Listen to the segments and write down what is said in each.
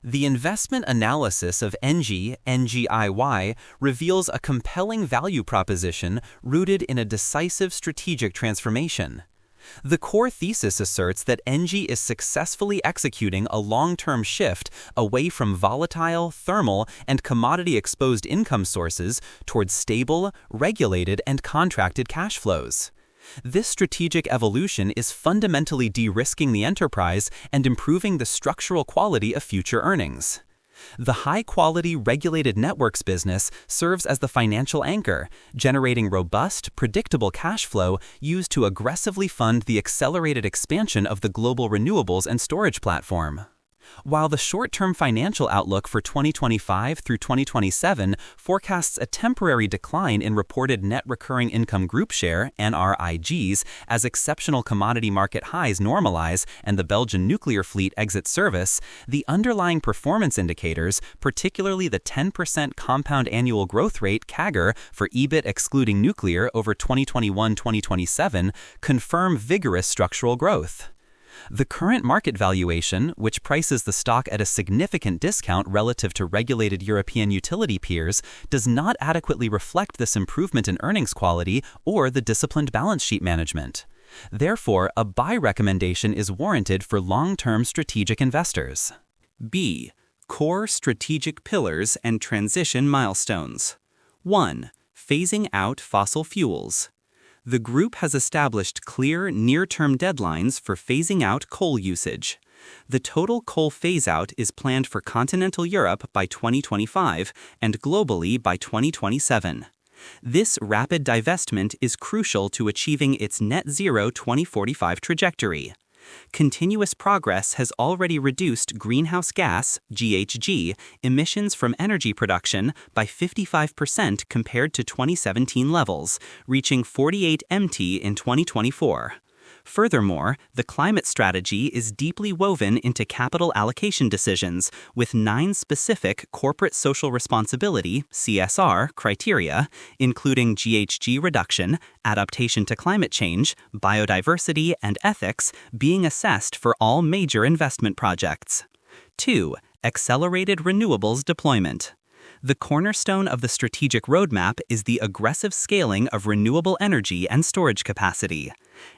The investment analysis of Engie, NGIY, reveals a compelling value proposition rooted in a decisive strategic transformation. The core thesis asserts that Engie is successfully executing a long-term shift away from volatile, thermal, and commodity-exposed income sources towards stable, regulated, and contracted cash flows. This strategic evolution is fundamentally de-risking the enterprise and improving the structural quality of future earnings. The high-quality regulated networks business serves as the financial anchor, generating robust, predictable cash flow used to aggressively fund the accelerated expansion of the global renewables and storage platform. While the short-term financial outlook for 2025 through 2027 forecasts a temporary decline in reported net recurring income group share (NRIGs) as exceptional commodity market highs normalize and the Belgian nuclear fleet exits service, the underlying performance indicators, particularly the 10% compound annual growth rate (CAGR) for EBIT excluding nuclear over 2021-2027, confirm vigorous structural growth. The current market valuation, which prices the stock at a significant discount relative to regulated European utility peers, does not adequately reflect this improvement in earnings quality or the disciplined balance sheet management. Therefore, a buy recommendation is warranted for long-term strategic investors. B. Core strategic pillars and transition milestones. 1. Phasing out fossil fuels. The group has established clear, near-term deadlines for phasing out coal usage. The total coal phase-out is planned for continental Europe by 2025 and globally by 2027. This rapid divestment is crucial to achieving its net zero 2045 trajectory. Continuous progress has already reduced greenhouse gas (GHG) emissions from energy production by 55% compared to 2017 levels, reaching 48 mt in 2024. Furthermore, the climate strategy is deeply woven into capital allocation decisions, with 9 specific corporate social responsibility (CSR) criteria, including GHG reduction, adaptation to climate change, biodiversity, and ethics, being assessed for all major investment projects. 2. Accelerated renewables deployment. The cornerstone of the strategic roadmap is the aggressive scaling of renewable energy and storage capacity.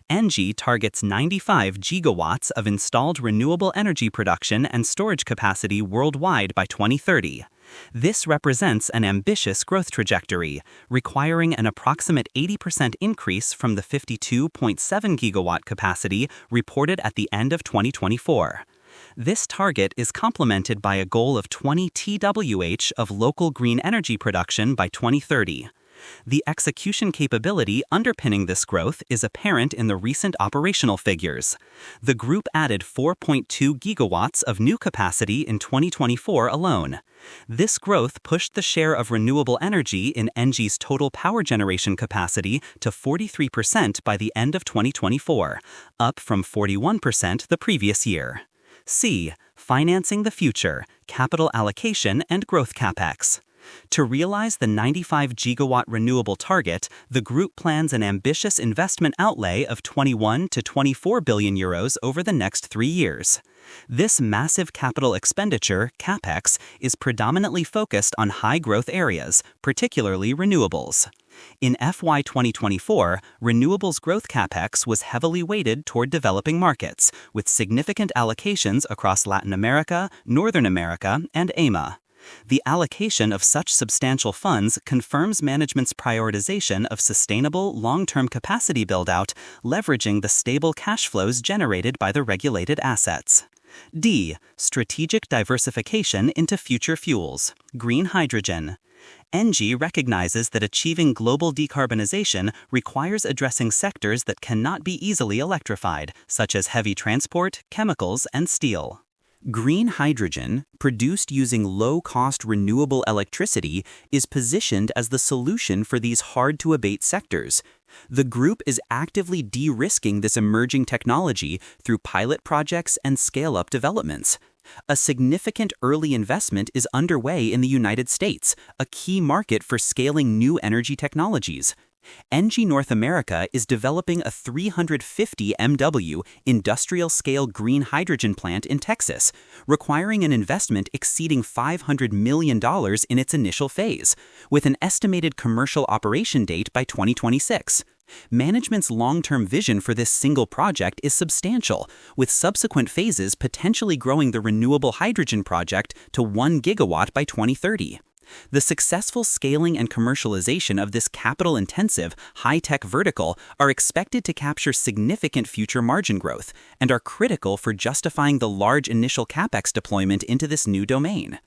Engie targets 95 gigawatts of installed renewable energy production and storage capacity worldwide by 2030. This represents an ambitious growth trajectory, requiring an approximate 80% increase from the 52.7 gigawatt capacity reported at the end of 2024. This target is complemented by a goal of 20 TWh of local green energy production by 2030. The execution capability underpinning this growth is apparent in the recent operational figures. The group added 4.2 gigawatts of new capacity in 2024 alone. This growth pushed the share of renewable energy in Engie's total power generation capacity to 43% by the end of 2024, up from 41% the previous year. C. Financing the future, capital allocation and growth capex. To realize the 95 gigawatt renewable target, the group plans an ambitious investment outlay of 21 to 24 billion euros over the next 3 years. This massive capital expenditure, capex, is predominantly focused on high-growth areas, particularly renewables. In FY 2024, renewables growth capex was heavily weighted toward developing markets, with significant allocations across Latin America, Northern America, and AMA. The allocation of such substantial funds confirms management's prioritization of sustainable, long-term capacity build-out, leveraging the stable cash flows generated by the regulated assets. D. Strategic diversification into future fuels, green hydrogen. Engie recognizes that achieving global decarbonization requires addressing sectors that cannot be easily electrified, such as heavy transport, chemicals, and steel. Green hydrogen, produced using low-cost renewable electricity, is positioned as the solution for these hard-to-abate sectors. The group is actively de-risking this emerging technology through pilot projects and scale-up developments. A significant early investment is underway in the United States, a key market for scaling new energy technologies. Engie North America is developing a 350 MW industrial-scale green hydrogen plant in Texas, requiring an investment exceeding $500 million in its initial phase, with an estimated commercial operation date by 2026. Management's long-term vision for this single project is substantial, with subsequent phases potentially growing the renewable hydrogen project to 1 gigawatt by 2030. The successful scaling and commercialization of this capital-intensive, high-tech vertical are expected to capture significant future margin growth and are critical for justifying the large initial capex deployment into this new domain.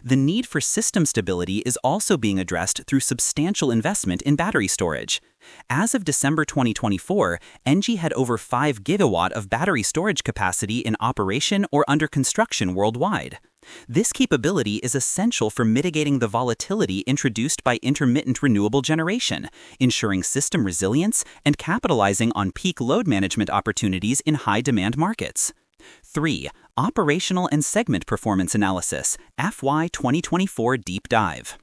The need for system stability is also being addressed through substantial investment in battery storage. As of December 2024, Engie had over 5 gigawatt of battery storage capacity in operation or under construction worldwide. This capability is essential for mitigating the volatility introduced by intermittent renewable generation, ensuring system resilience and capitalizing on peak load management opportunities in high-demand markets. 3. Operational and Segment Performance Analysis, FY 2024 Deep Dive.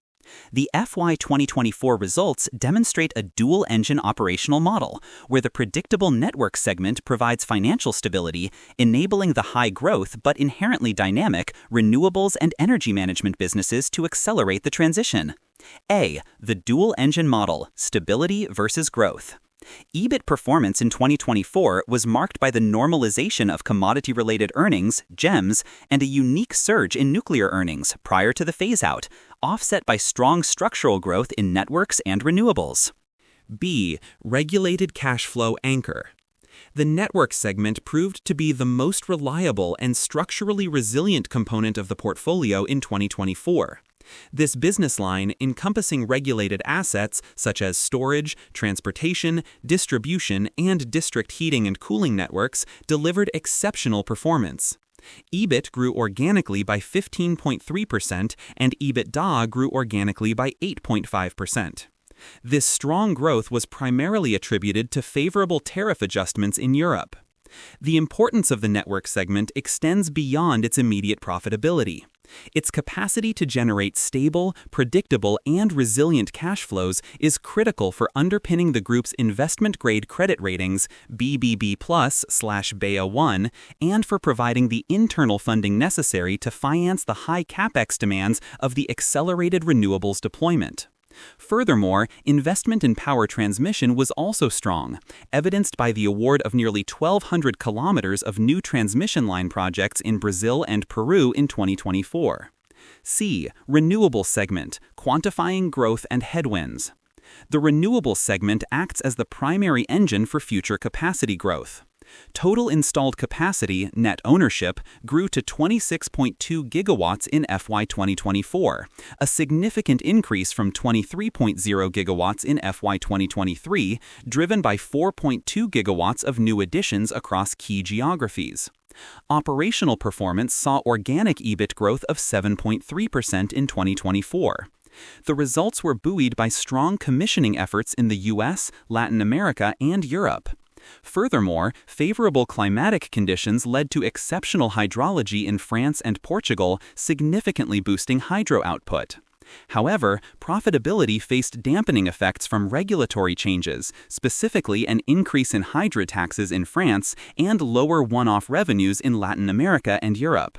The FY 2024 results demonstrate a dual-engine operational model, where the predictable network segment provides financial stability, enabling the high-growth but inherently dynamic renewables and energy management businesses to accelerate the transition. A. The dual-engine model, stability versus growth. EBIT performance in 2024 was marked by the normalization of commodity-related earnings, GEMS, and a unique surge in nuclear earnings prior to the phase-out, offset by strong structural growth in networks and renewables. B. Regulated cash flow anchor. The network segment proved to be the most reliable and structurally resilient component of the portfolio in 2024. This business line, encompassing regulated assets such as storage, transportation, distribution, and district heating and cooling networks, delivered exceptional performance. EBIT grew organically by 15.3% and EBITDA grew organically by 8.5%. This strong growth was primarily attributed to favorable tariff adjustments in Europe. The importance of the network segment extends beyond its immediate profitability. Its capacity to generate stable, predictable, and resilient cash flows is critical for underpinning the group's investment-grade credit ratings BBB+/Baa1 and for providing the internal funding necessary to finance the high capex demands of the accelerated renewables deployment. Furthermore, investment in power transmission was also strong, evidenced by the award of nearly 1,200 kilometers of new transmission line projects in Brazil and Peru in 2024. C. Renewable segment, quantifying growth and headwinds. The renewable segment acts as the primary engine for future capacity growth. Total installed capacity, net ownership, grew to 26.2 gigawatts in FY 2024, a significant increase from 23.0 gigawatts in FY 2023, driven by 4.2 gigawatts of new additions across key geographies. Operational performance saw organic EBIT growth of 7.3% in 2024. The results were buoyed by strong commissioning efforts in the US, Latin America, and Europe. Furthermore, favorable climatic conditions led to exceptional hydrology in France and Portugal, significantly boosting hydro output. However, profitability faced dampening effects from regulatory changes, specifically an increase in hydro taxes in France and lower one-off revenues in Latin America and Europe.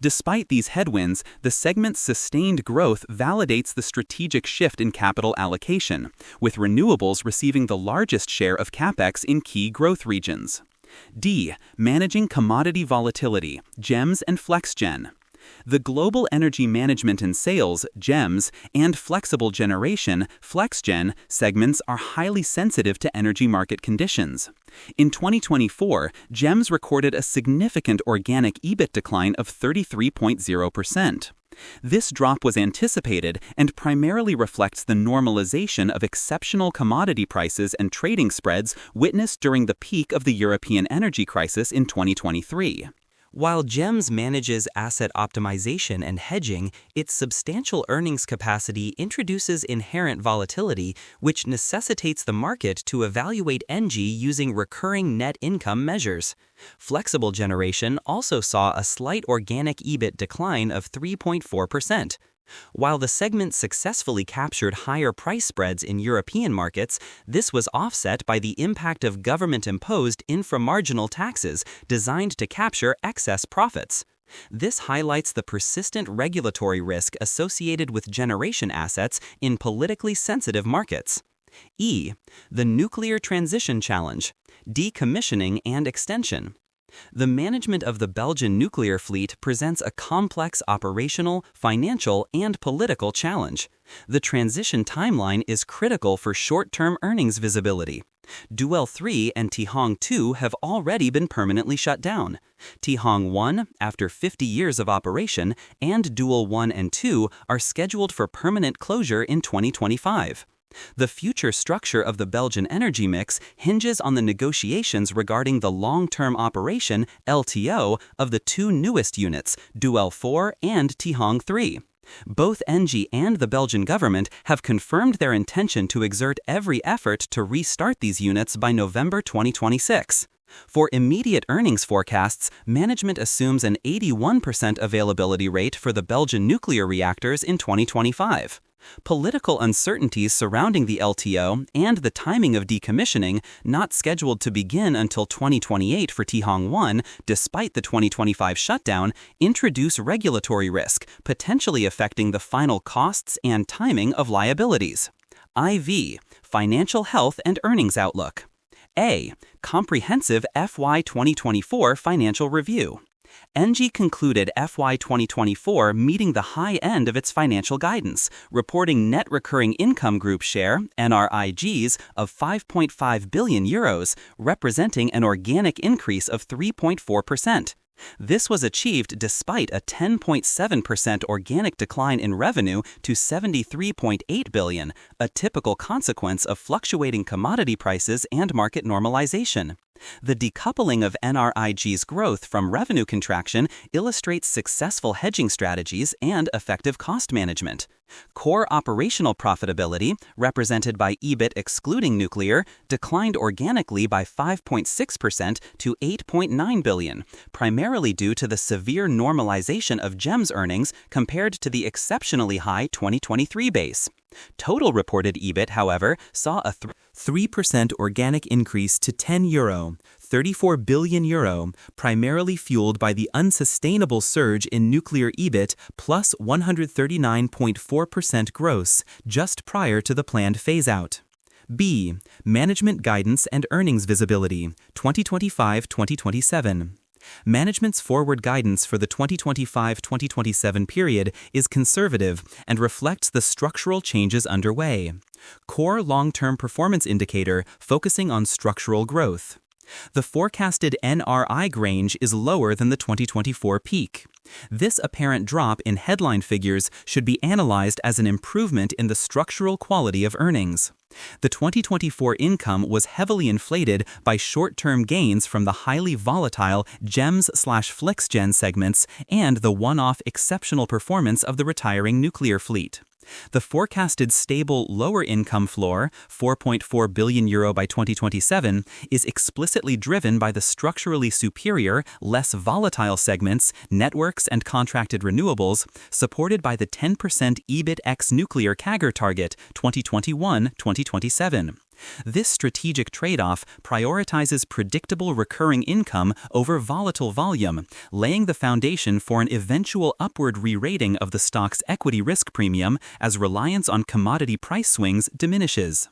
Despite these headwinds, the segment's sustained growth validates the strategic shift in capital allocation, with renewables receiving the largest share of capex in key growth regions. D. Managing commodity volatility, GEMS and FlexGen. The Global Energy Management and Sales, GEMS, and Flexible Generation, FlexGen, segments are highly sensitive to energy market conditions. In 2024, GEMS recorded a significant organic EBIT decline of 33.0%. This drop was anticipated and primarily reflects the normalization of exceptional commodity prices and trading spreads witnessed during the peak of the European energy crisis in 2023. While GEMS manages asset optimization and hedging, its substantial earnings capacity introduces inherent volatility, which necessitates the market to evaluate Engie using recurring net income measures. Flexible Generation also saw a slight organic EBIT decline of 3.4%, While the segment successfully captured higher price spreads in European markets, this was offset by the impact of government-imposed inframarginal taxes designed to capture excess profits. This highlights the persistent regulatory risk associated with generation assets in politically sensitive markets. E. The nuclear transition challenge, decommissioning and extension. The management of the Belgian nuclear fleet presents a complex operational, financial, and political challenge. The transition timeline is critical for short-term earnings visibility. Doel 3 and Tihang 2 have already been permanently shut down. Tihang 1, after 50 years of operation, and Doel 1 and 2 are scheduled for permanent closure in 2025. The future structure of the Belgian energy mix hinges on the negotiations regarding the long-term operation (LTO) of the two newest units, Doel 4 and Tihang 3. Both Engie and the Belgian government have confirmed their intention to exert every effort to restart these units by November 2026. For immediate earnings forecasts, management assumes an 81% availability rate for the Belgian nuclear reactors in 2025. Political uncertainties surrounding the LTO and the timing of decommissioning, not scheduled to begin until 2028 for Tihang 1 despite the 2025 shutdown, introduce regulatory risk, potentially affecting the final costs and timing of liabilities. IV. Financial health and earnings outlook. A. Comprehensive FY 2024 financial review. Engie concluded FY 2024 meeting the high end of its financial guidance, reporting net recurring income group share (NRIGs) of €5.5 billion, representing an organic increase of 3.4%. This was achieved despite a 10.7% organic decline in revenue to $73.8 billion, a typical consequence of fluctuating commodity prices and market normalization. The decoupling of NRIG's growth from revenue contraction illustrates successful hedging strategies and effective cost management. Core operational profitability, represented by EBIT excluding nuclear, declined organically by 5.6% to $8.9 billion, primarily due to the severe normalization of GEMS earnings compared to the exceptionally high 2023 base. Total reported EBIT, however, saw a 3% organic increase to €34 billion, primarily fueled by the unsustainable surge in nuclear EBIT plus 139.4% gross just prior to the planned phase-out. B. Management guidance and earnings visibility, 2025-2027. Management's forward guidance for the 2025-2027 period is conservative and reflects the structural changes underway. Core long-term performance indicator focusing on structural growth. The forecasted NRI range is lower than the 2024 peak. This apparent drop in headline figures should be analyzed as an improvement in the structural quality of earnings. The 2024 income was heavily inflated by short-term gains from the highly volatile GEMS/FlexGen segments and the one-off exceptional performance of the retiring nuclear fleet. The forecasted stable lower income floor, €4.4 billion by 2027, is explicitly driven by the structurally superior, less volatile segments, networks and contracted renewables, supported by the 10% EBIT ex nuclear CAGR target 2021-2027. This strategic trade-off prioritizes predictable recurring income over volatile volume, laying the foundation for an eventual upward re-rating of the stock's equity risk premium as reliance on commodity price swings diminishes.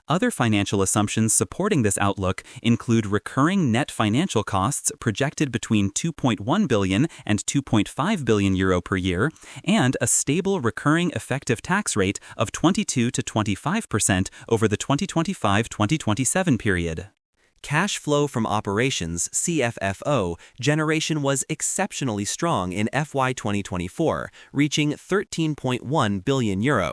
Other financial assumptions supporting this outlook include recurring net financial costs projected between €2.1 billion and €2.5 billion per year, and a stable recurring effective tax rate of 22 to 25% over the 2025-2027 period. Cash flow from operations (CFFO) generation was exceptionally strong in FY 2024, reaching €13.1 billion.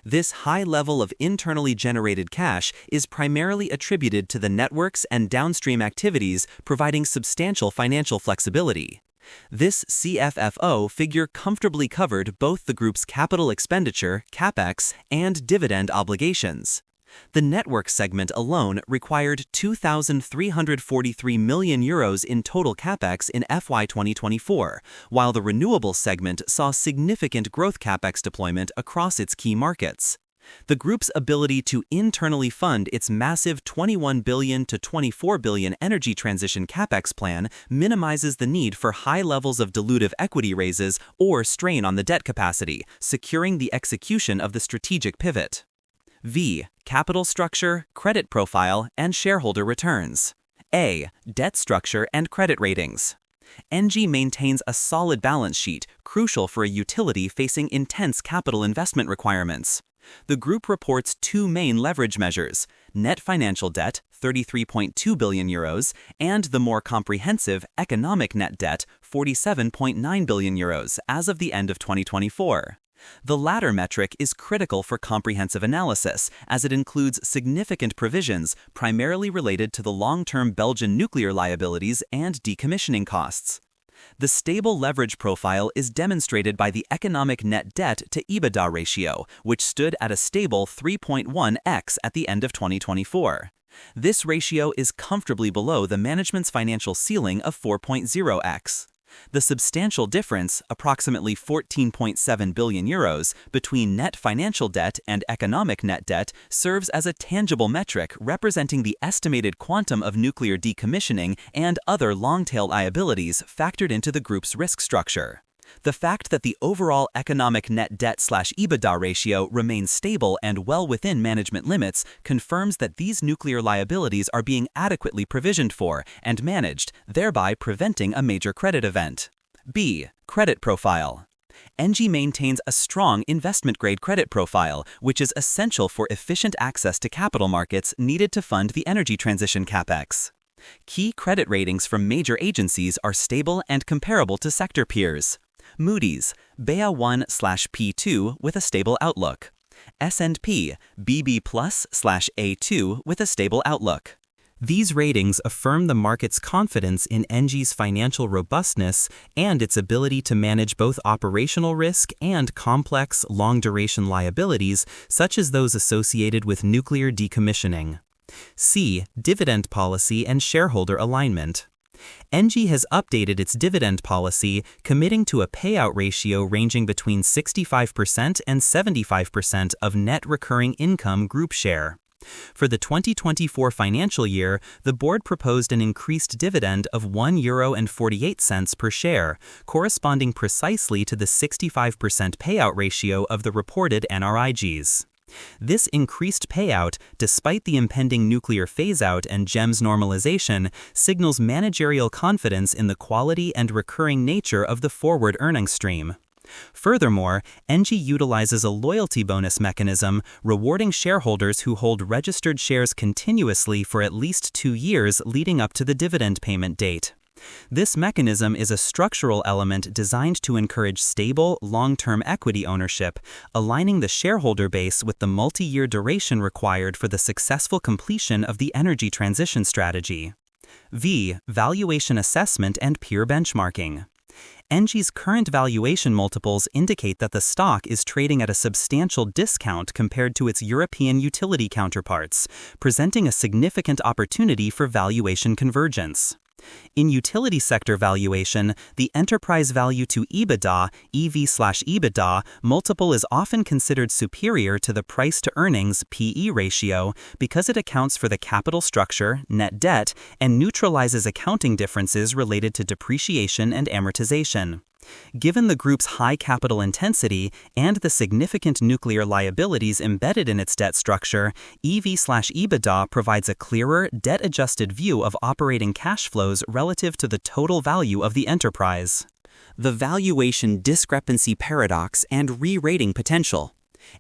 This high level of internally generated cash is primarily attributed to the networks and downstream activities providing substantial financial flexibility. This CFFO figure comfortably covered both the group's capital expenditure (CapEx) and dividend obligations. The network segment alone required €2,343 million in total capex in FY 2024, while the renewables segment saw significant growth capex deployment across its key markets. The group's ability to internally fund its massive $21 billion to $24 billion energy transition capex plan minimizes the need for high levels of dilutive equity raises or strain on the debt capacity, securing the execution of the strategic pivot. V. Capital structure, credit profile, and shareholder returns. A. Debt structure and credit ratings. Engie maintains a solid balance sheet, crucial for a utility facing intense capital investment requirements. The group reports two main leverage measures: net financial debt, €33.2 billion, and the more comprehensive economic net debt, €47.9 billion, as of the end of 2024. The latter metric is critical for comprehensive analysis, as it includes significant provisions primarily related to the long-term Belgian nuclear liabilities and decommissioning costs. The stable leverage profile is demonstrated by the economic net debt to EBITDA ratio, which stood at a stable 3.1x at the end of 2024. This ratio is comfortably below the management's financial ceiling of 4.0x. The substantial difference, approximately €14.7 billion, between net financial debt and economic net debt serves as a tangible metric representing the estimated quantum of nuclear decommissioning and other long-tail liabilities factored into the group's risk structure. The fact that the overall economic net debt/EBITDA ratio remains stable and well within management limits confirms that these nuclear liabilities are being adequately provisioned for and managed, thereby preventing a major credit event. B. Credit profile. Engie maintains a strong investment-grade credit profile, which is essential for efficient access to capital markets needed to fund the energy transition capex. Key credit ratings from major agencies are stable and comparable to sector peers. Moody's, Ba1/P2 with a stable outlook. S&P, BB+/A2 with a stable outlook. These ratings affirm the market's confidence in Engie's financial robustness and its ability to manage both operational risk and complex, long-duration liabilities, such as those associated with nuclear decommissioning. C. Dividend policy and shareholder alignment. Engie has updated its dividend policy, committing to a payout ratio ranging between 65% and 75% of net recurring income group share. For the 2024 financial year, the board proposed an increased dividend of €1.48 per share, corresponding precisely to the 65% payout ratio of the reported NRIGs. This increased payout, despite the impending nuclear phase-out and GEMS normalization, signals managerial confidence in the quality and recurring nature of the forward earnings stream. Furthermore, Engie utilizes a loyalty bonus mechanism, rewarding shareholders who hold registered shares continuously for at least 2 years leading up to the dividend payment date. This mechanism is a structural element designed to encourage stable, long-term equity ownership, aligning the shareholder base with the multi-year duration required for the successful completion of the energy transition strategy. V. Valuation assessment and peer benchmarking. Engie's current valuation multiples indicate that the stock is trading at a substantial discount compared to its European utility counterparts, presenting a significant opportunity for valuation convergence. In utility sector valuation, the enterprise value to EBITDA, EV/EBITDA, multiple is often considered superior to the price-to-earnings PE ratio because it accounts for the capital structure, net debt, and neutralizes accounting differences related to depreciation and amortization. Given the group's high capital intensity and the significant nuclear liabilities embedded in its debt structure, EV/EBITDA provides a clearer, debt-adjusted view of operating cash flows relative to the total value of the enterprise. The valuation discrepancy paradox and re-rating potential.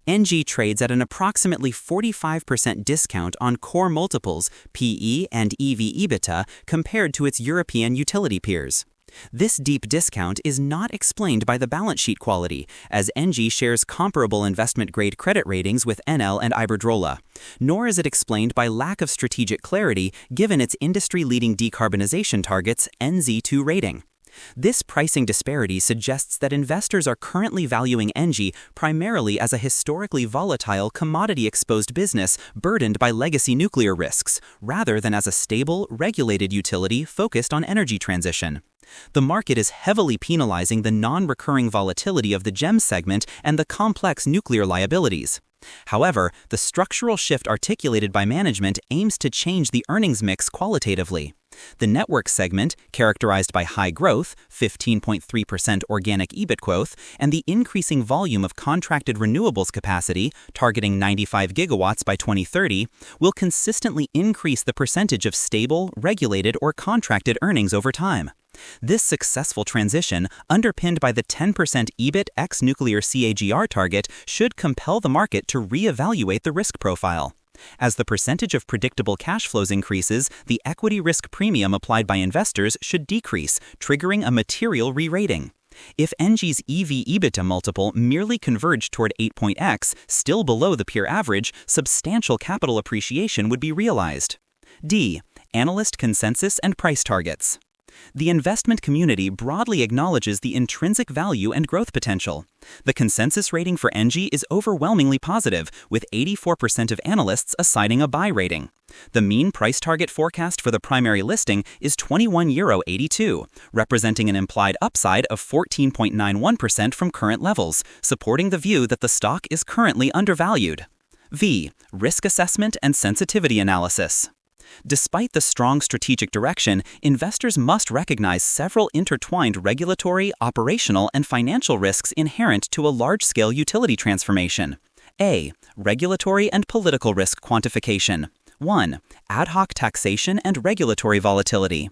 Engie trades at an approximately 45% discount on core multiples, PE and EV/EBITDA, compared to its European utility peers. This deep discount is not explained by the balance sheet quality, as Engie shares comparable investment-grade credit ratings with Enel and Iberdrola, nor is it explained by lack of strategic clarity given its industry-leading decarbonization targets NZ2 rating. This pricing disparity suggests that investors are currently valuing Engie primarily as a historically volatile, commodity-exposed business burdened by legacy nuclear risks, rather than as a stable, regulated utility focused on energy transition. The market is heavily penalizing the non-recurring volatility of the GEM segment and the complex nuclear liabilities. However, the structural shift articulated by management aims to change the earnings mix qualitatively. The network segment, characterized by high growth, 15.3% organic EBIT growth, and the increasing volume of contracted renewables capacity, targeting 95 gigawatts by 2030, will consistently increase the percentage of stable, regulated, or contracted earnings over time. This successful transition, underpinned by the 10% EBIT ex-nuclear CAGR target, should compel the market to re-evaluate the risk profile. As the percentage of predictable cash flows increases, the equity risk premium applied by investors should decrease, triggering a material re-rating. If Engie's EV/EBITDA multiple merely converged toward 8x, still below the peer average, substantial capital appreciation would be realized. D. Analyst consensus and price targets. The investment community broadly acknowledges the intrinsic value and growth potential. The consensus rating for Engie is overwhelmingly positive, with 84% of analysts assigning a buy rating. The mean price target forecast for the primary listing is €21.82, representing an implied upside of 14.91% from current levels, supporting the view that the stock is currently undervalued. V. Risk assessment and sensitivity analysis. Despite the strong strategic direction, investors must recognize several intertwined regulatory, operational, and financial risks inherent to a large-scale utility transformation. A. Regulatory and political risk quantification. 1. Ad hoc taxation and regulatory volatility.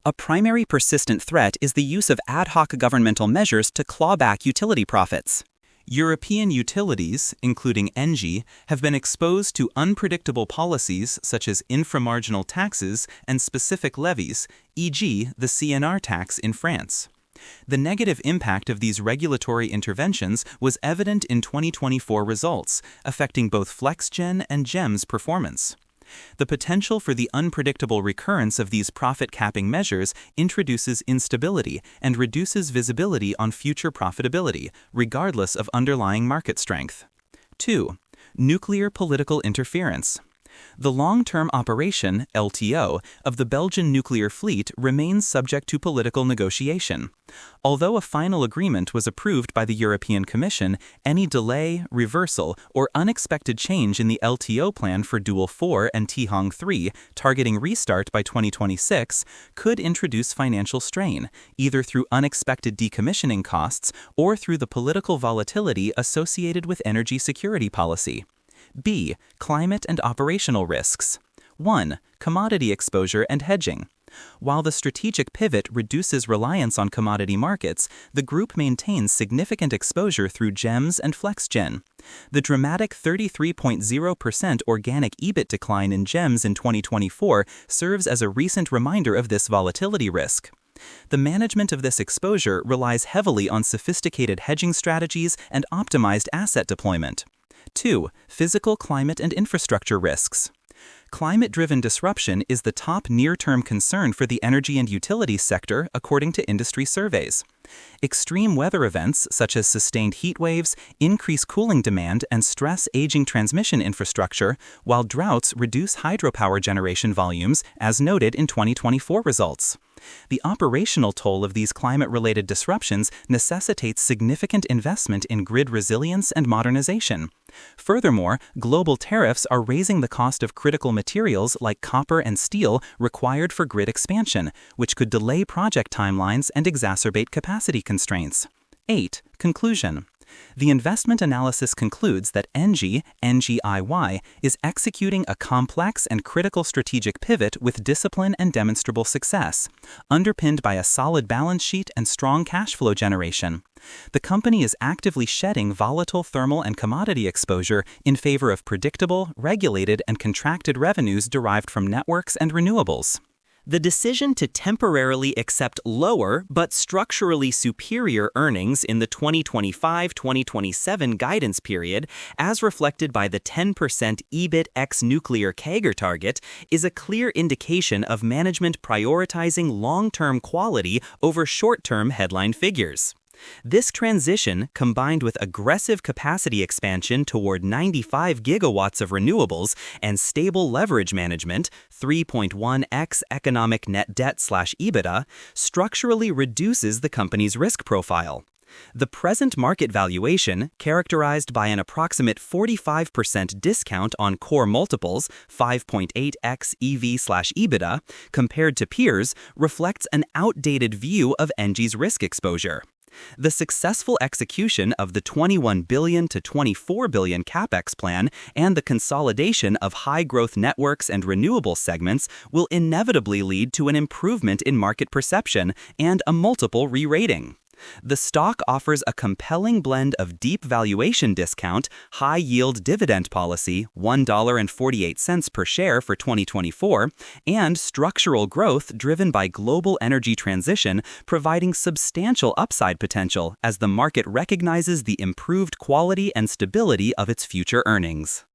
A primary persistent threat is the use of ad hoc governmental measures to claw back utility profits. European utilities, including Engie, have been exposed to unpredictable policies such as inframarginal taxes and specific levies, e.g., the CNR tax in France. The negative impact of these regulatory interventions was evident in 2024 results, affecting both FlexGen and GEM's performance. The potential for the unpredictable recurrence of these profit-capping measures introduces instability and reduces visibility on future profitability, regardless of underlying market strength. 2. Nuclear political interference. The long-term operation, LTO, of the Belgian nuclear fleet remains subject to political negotiation. Although a final agreement was approved by the European Commission, any delay, reversal, or unexpected change in the LTO plan for Doel 4 and Tihang 3, targeting restart by 2026, could introduce financial strain, either through unexpected decommissioning costs or through the political volatility associated with energy security policy. B. Climate and operational risks. 1. Commodity exposure and hedging. While the strategic pivot reduces reliance on commodity markets, the group maintains significant exposure through GEMS and FlexGen. The dramatic 33.0% organic EBIT decline in GEMS in 2024 serves as a recent reminder of this volatility risk. The management of this exposure relies heavily on sophisticated hedging strategies and optimized asset deployment. 2. Physical climate and infrastructure risks. Climate-driven disruption is the top near-term concern for the energy and utilities sector, according to industry surveys. Extreme weather events, such as sustained heat waves, increase cooling demand and stress aging transmission infrastructure, while droughts reduce hydropower generation volumes, as noted in 2024 results. The operational toll of these climate-related disruptions necessitates significant investment in grid resilience and modernization. Furthermore, global tariffs are raising the cost of critical materials like copper and steel required for grid expansion, which could delay project timelines and exacerbate capacity constraints. 8. Conclusion. The investment analysis concludes that Engie (NGIY) is executing a complex and critical strategic pivot with discipline and demonstrable success, underpinned by a solid balance sheet and strong cash flow generation. The company is actively shedding volatile thermal and commodity exposure in favor of predictable, regulated, and contracted revenues derived from networks and renewables. The decision to temporarily accept lower but structurally superior earnings in the 2025-2027 guidance period, as reflected by the 10% EBIT ex-nuclear CAGR target, is a clear indication of management prioritizing long-term quality over short-term headline figures. This transition, combined with aggressive capacity expansion toward 95 gigawatts of renewables and stable leverage management, 3.1x economic net debt/EBITDA, structurally reduces the company's risk profile. The present market valuation, characterized by an approximate 45% discount on core multiples, 5.8x EV/EBITDA, compared to peers, reflects an outdated view of Engie's risk exposure. The successful execution of the $21 billion to $24 billion capex plan and the consolidation of high-growth networks and renewable segments will inevitably lead to an improvement in market perception and a multiple re-rating. The stock offers a compelling blend of deep valuation discount, high-yield dividend policy, $1.48 per share for 2024, and structural growth driven by global energy transition, providing substantial upside potential as the market recognizes the improved quality and stability of its future earnings.